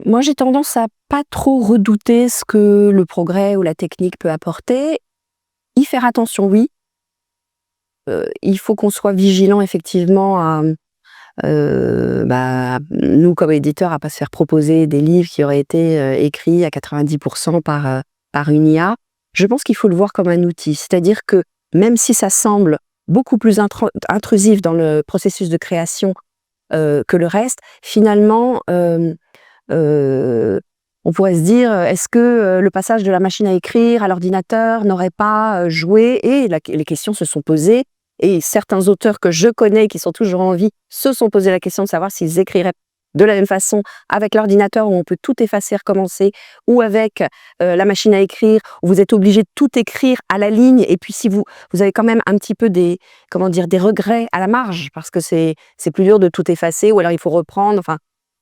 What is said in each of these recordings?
Moi, j'ai tendance à pas trop redouter ce que le progrès ou la technique peut apporter. Y faire attention, oui. Il faut qu'on soit vigilant effectivement à, nous comme éditeurs, à pas se faire proposer des livres qui auraient été, écrits à 90 par une IA. Je pense qu'il faut le voir comme un outil. C'est-à-dire que même si ça semble beaucoup plus intrusif dans le processus de création, que le reste, finalement, on pourrait se dire, est-ce que, le passage de la machine à écrire à l'ordinateur n'aurait pas, joué? Et les questions se sont posées et certains auteurs que je connais qui sont toujours en vie se sont posé la question de savoir s'ils écriraient de la même façon avec l'ordinateur où on peut tout effacer, recommencer, ou avec, la machine à écrire où vous êtes obligé de tout écrire à la ligne et puis si vous avez quand même un petit peu des, comment dire? Des regrets à la marge parce que c'est plus dur de tout effacer ou alors il faut reprendre, enfin,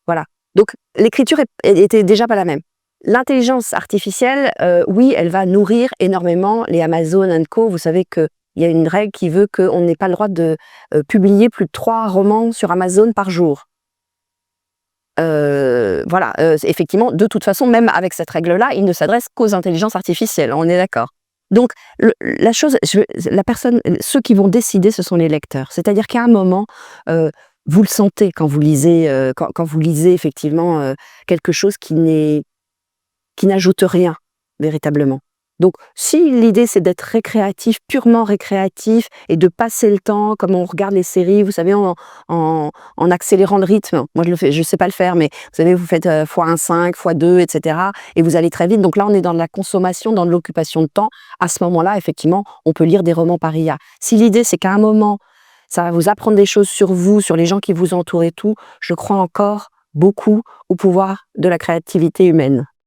voilà. Donc l'écriture était déjà pas la même. L'intelligence artificielle, oui, elle va nourrir énormément les Amazon and Co. Vous savez qu'il y a une règle qui veut qu'on n'ait pas le droit de, publier plus de 3 romans sur Amazon par jour. Voilà, effectivement, de toute façon, même avec cette règle-là, il ne s'adresse qu'aux intelligences artificielles, on est d'accord. Donc la chose, la personne, ceux qui vont décider, ce sont les lecteurs. C'est-à-dire qu'à un moment, vous le sentez quand vous lisez, quand vous lisez effectivement, quelque chose qui n'ajoute rien, véritablement. Donc si l'idée c'est d'être récréatif, purement récréatif et de passer le temps comme on regarde les séries, vous savez en accélérant le rythme. Moi je sais pas le faire, mais vous savez vous faites, x1,5, x2 et cetera et vous allez très vite. Donc là on est dans de la consommation, dans de l'occupation de temps. À ce moment-là, effectivement, on peut lire des romans par IA. Si l'idée c'est qu'à un moment, ça va vous apprendre des choses sur vous, sur les gens qui vous entourent et tout, je crois encore beaucoup au pouvoir de la créativité humaine.